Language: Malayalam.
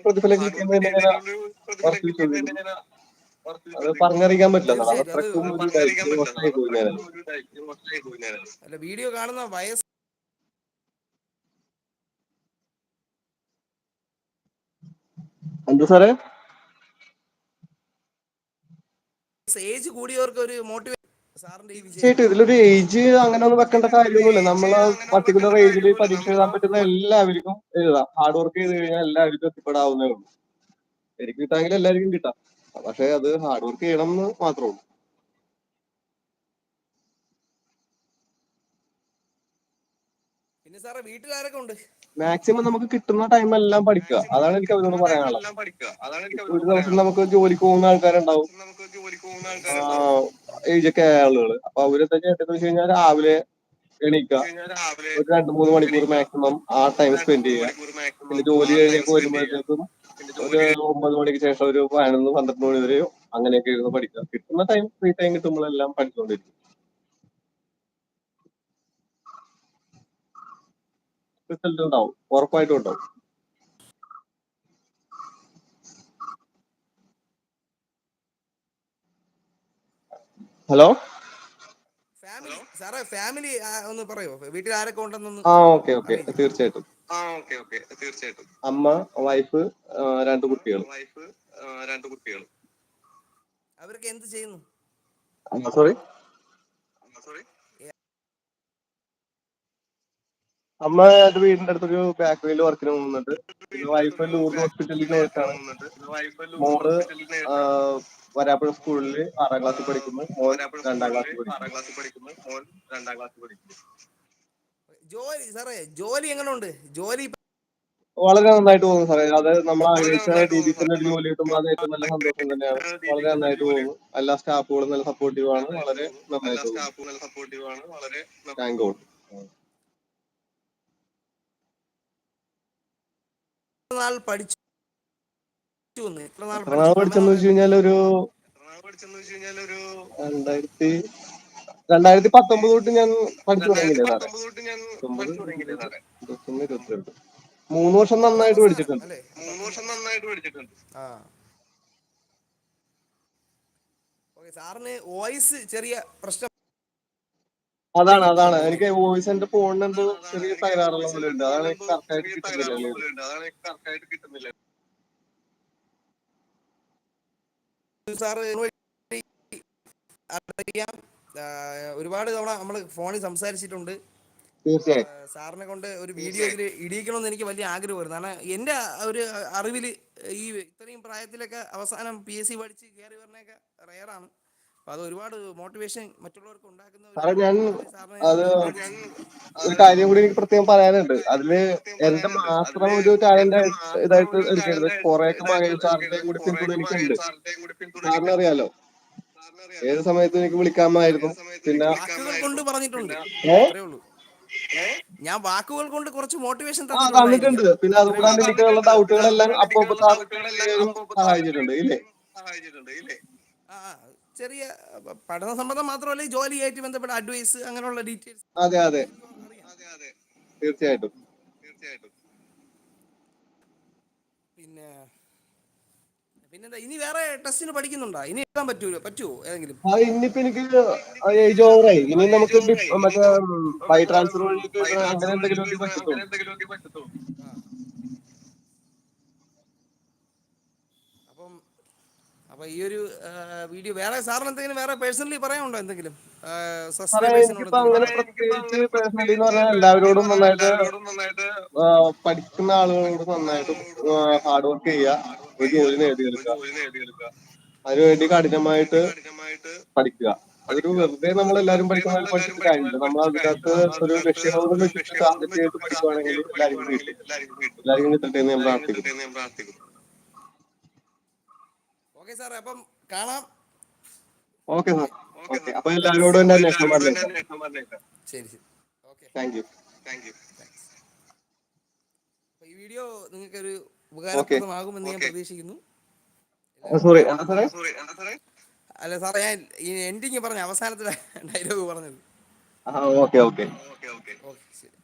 പ്രതിഫലം കിട്ടുന്നതിന് എങ്ങനെ ഉറച്ചു വിശ്വസിക്കുന്നു? അത് പറഞ്ഞറിയിക്കാൻ പറ്റില്ല സാർ. അത് തീർച്ചയായിട്ടും അത് അത്രക്കും ഒരു ഇമോഷണൽ ആയി പോയി ഞാൻ. അല്ല, വീഡിയോ കാണുന്ന വയസ്സ് എന്താ സാറേ? ഏജ് കൂടിയവർക്ക് ഒരു മോട്ടിവേഷൻ സാറിന്റെ ഈ വിഷയം. തീർച്ചയായിട്ടും ഇതിലൊരു ഏജ് അങ്ങനെ ഒന്നും വെക്കേണ്ട കാര്യമൊന്നുമില്ല. നമ്മള് പർട്ടിക്കുലർ ഏജിൽ പരീക്ഷ എഴുതാൻ പറ്റുന്ന എല്ലാവർക്കും എഴുതാം. ഹാർഡ് വർക്ക് ചെയ്ത് കഴിഞ്ഞാൽ എല്ലാവർക്കും എത്തിപ്പെടാവുന്നേ ഉള്ളൂ. എനിക്ക് കിട്ടാമെങ്കിൽ എല്ലാവർക്കും കിട്ടാം. പക്ഷെ അത് ഹാർഡ് വർക്ക് ചെയ്യണം എന്ന് മാത്രമേ ഉള്ളൂ. പിന്നെ സാറേ വീട്ടിലാരൊക്കെ ഉണ്ട്? മാക്സിമം നമുക്ക് കിട്ടുന്ന ടൈമെല്ലാം പഠിക്കുക. അതാണ് എനിക്ക് അവരോട് പറയാനുള്ളത്. ഒരു ദിവസം നമുക്ക് ജോലിക്ക് പോകുന്ന ആൾക്കാരുണ്ടാവും, ഏജൊക്കെ ആയ ആളുകൾ. അപ്പൊ അവരെന്താ ചെയ്യേണ്ടതെന്ന് വെച്ച് കഴിഞ്ഞാൽ രാവിലെ എണീക്കുക, ഒരു 2-3 മണിക്കൂർ മാക്സിമം ആ ടൈം സ്പെൻഡ് ചെയ്യുക. പിന്നെ ജോലി കഴിഞ്ഞൊക്കെ വരുമ്പോഴത്തേക്കും ഒരു 9 മണിക്ക് ശേഷം ഒരു 11-12 മണി വരെയോ അങ്ങനെയൊക്കെ ഇരുന്ന് പഠിക്കുക. കിട്ടുന്ന ടൈം, ഫ്രീ ടൈം കിട്ടുമ്പോഴെല്ലാം പഠിച്ചുകൊണ്ടിരിക്കും. റിസൾട്ട് ഉണ്ടാവും, ഉറപ്പായിട്ടും ഉണ്ടാവും. ഹലോ സാറേ ഫാമിലി ഒന്ന് പറയോ, വീട്ടിൽ ആരൊക്കെ ഉണ്ടെന്നൊന്ന് ഓക്കെ അറിയിക്കും. തീർച്ചയായിട്ടും. അമ്മ, വൈഫ്, 2 കുട്ടികൾ. അവരൊക്കെ എന്ത് ചെയ്യുന്നു? സോറി, അമ്മ എന്റെ വീടിന്റെ അടുത്തൊരു ബേക്കറിയിൽ വർക്കിന് പോകുന്നുണ്ട്. പിന്നെ വൈഫ് ലൂർദ് ഹോസ്പിറ്റലിൽ നേഴ്സാണ്. മോള് വരാപ്പുഴ സ്കൂളിൽ 6ാം ക്ലാസ്സിൽ പഠിക്കുന്നു. മോൻ 2ാം ക്ലാസ്സിൽ പഠിക്കുന്നു. ജോലി സാറേ, ജോലി എങ്ങനെയുണ്ട്? ജോലി വളരെ നന്നായിട്ട് പോകുന്നു സാറേ. അത് നമ്മൾ ആഗ്രഹിച്ച രീതിയിൽ തന്നെ ഒരു ജോലി കിട്ടുമ്പോൾ അത് ഏറ്റവും നല്ല സന്തോഷം തന്നെയാണ്. വളരെ നന്നായിട്ട് പോകുന്നു. എല്ലാ സ്റ്റാഫുകളും നല്ല സപ്പോർട്ടീവ് ആണ്. വളരെ നന്നായിട്ട് പോകുന്നു. Thank God. നാൾ പഠിച്ചു? എത്ര നാൾ എത്ര നാൾ പഠിച്ചു? പഠിച്ചെന്ന് വെച്ച് കഴിഞ്ഞാൽ ഒരു 2019 തൊട്ട് ഞാൻ പഠിച്ചു തുടങ്ങിയില്ലേ സാറേ. 19, 20, 21, 22, 3 വർഷം നന്നായിട്ട് പഠിച്ചിട്ടുണ്ട്. അല്ലേ? ആ ഓക്കെ. സാറിന് വോയിസ് ചെറിയ പ്രശ്നം. അതാണ് എനിക്ക് വോയിസ്, എന്റെ ഫോണിന് എന്തോ ചെറിയ തകരാറുള്ള പോലെ ഉണ്ട്. അതാണ് എനിക്ക് കറക്റ്റ് ആയിട്ട് കിട്ടുന്നില്ല. സാറ് അറിയാം, ഒരുപാട് തവണ നമ്മൾ ഫോണിൽ സംസാരിച്ചിട്ടുണ്ട്. തീർച്ചയായും. സാറിനെ കൊണ്ട് ഒരു വീഡിയോ ഇതിൽ ഇടിയിക്കണമെന്ന് എനിക്ക് വലിയ ആഗ്രഹമായിരുന്നു. കാരണം എൻ്റെ ഒരു അറിവിൽ ഈ ഇത്രയും പ്രായത്തിലൊക്കെ അവസാനം PSC പഠിച്ച് കയറി വരണയൊക്കെ റെയറാണ്. അപ്പോൾ അത് ഒരുപാട് മോട്ടിവേഷൻ മറ്റുള്ളവർക്ക് ഉണ്ടാക്കുന്ന ഒരു സാറേ, ഞാൻ ഇതാണ് സാറിനെ അത് ഞാൻ ഒരു കാര്യം കൂടി എനിക്ക് പ്രത്യേകം പറയാനുണ്ട്. അതില് എന്റെ മാത്രം ഒരു ടാലന്റ് ഇതായിട്ട് എടുക്കരുത്. കുറെയൊക്കെ മഹേഷ് സാറിന്റെയും കൂടി പിന്തുണ എനിക്കുണ്ട്. സാറിന് അറിയാലോ, ഏത് സമയത്തും എനിക്ക് വിളിക്കാമായിരുന്നു. പിന്നെ വാക്കുകൾ കൊണ്ട് പറഞ്ഞിട്ടുണ്ട്, ഏ അത്രേ ഉള്ളൂ. ഞാൻ വാക്കുകൾ കൊണ്ട് കുറച്ച് മോട്ടിവേഷൻ തന്നിട്ടുണ്ടായിരിക്കും, തന്നിട്ടുണ്ട്. പിന്നെ അത്രേ ഉള്ളൂ. അതുകൂടാണ്ട് എനിക്കുള്ള ഡൗട്ടുകളെല്ലാം അപ്പൊ സാർ ക്ലിയർ ചെയ്യാനും സഹായിച്ചിട്ടുണ്ട് ഇല്ലേ? ആ ചെറിയ പഠന സംബന്ധം മാത്രമല്ല, ഈ ജോലിയായിട്ട് ബന്ധപ്പെട്ട അഡ്വൈസ്, അങ്ങനെയുള്ള ഡീറ്റെയിൽസ് അതെ എനിക്ക് അറിയാം. തീർച്ചയായിട്ടും. പിന്നെ പിന്നെന്താ, ഇനി വേറെ ടെസ്റ്റിന് പഠിക്കുന്നുണ്ടോ? ഇനി എഴുതാൻ പറ്റുമോ ഏതെങ്കിലും? ഇനിയിപ്പോ എനിക്ക് ഏജ് ഓവറായി. ഇനി നമുക്ക് മറ്റേ ബൈ ട്രാൻസ്ഫർ വഴിയൊക്കെ അങ്ങനെ എന്തെങ്കിലുമൊക്കെ പറ്റത്തുള്ളൂ. ആ അപ്പം അപ്പോൾ ഈ ഒരു വീഡിയോ വേറെ സാറിന് എന്തെങ്കിലും വേറെ പേഴ്സണലി പറയാനുണ്ടോ? എന്തെങ്കിലും സാറേ, സബ്സ്ക്രൈബേഴ്സിനോട് എനിക്കിപ്പോ എന്തെങ്കിലും അങ്ങനെ പ്രത്യേകിച്ച് പേഴ്സണലി എന്ന് പറഞ്ഞാൽ എല്ലാവരോടും നന്നായിട്ട് പഠിക്കുന്ന ആളുകളോട് നന്നായിട്ട് ഹാർഡ് വർക്ക് ചെയ്യുക, ഒരു ജോലി നേടിയെടുക്കുക, അതിനുവേണ്ടി കഠിനമായിട്ട് പഠിക്കുക. അതൊരു വെറുതെ നമ്മൾ എല്ലാവരും പഠിക്കുന്ന പോലെ പഠിച്ചിട്ട് കാര്യമില്ല. നമ്മൾ അതിനകത്ത് ഒരു ലക്ഷ്യബോധം വെച്ചിട്ട് ടാർഗറ്റ് ചെയ്തിട്ട് പഠിക്കുവാണെങ്കിൽ എല്ലാവർക്കും കിട്ടും. എല്ലാവർക്കും കിട്ടട്ടെ എന്ന് ഞാൻ പ്രാർത്ഥിക്കുന്നു. ഓക്കെ സാറേ, അപ്പം കാണാം. Okay sir. ഓക്കെ, അപ്പൊ എല്ലാവരോടും എന്റെ അന്വേഷണം പറഞ്ഞേക്കാം. ശരി ശരി. Okay, thank you. താങ്ക്സ്. അപ്പോൾ ഈ വീഡിയോ നിങ്ങൾക്കൊരു ഓക്കെ. ഉപകാരപ്രദമാകുമെന്ന് ഞാൻ പ്രതീക്ഷിക്കുന്നു. സോറി, എന്താ സാറേ? അല്ല സാറേ, ഞാൻ ഈ എൻഡിങ് പറഞ്ഞ അവസാനത്തെ ഡയലോഗ് പറഞ്ഞത്. ഓക്കെ. ഓക്കെ ശരി.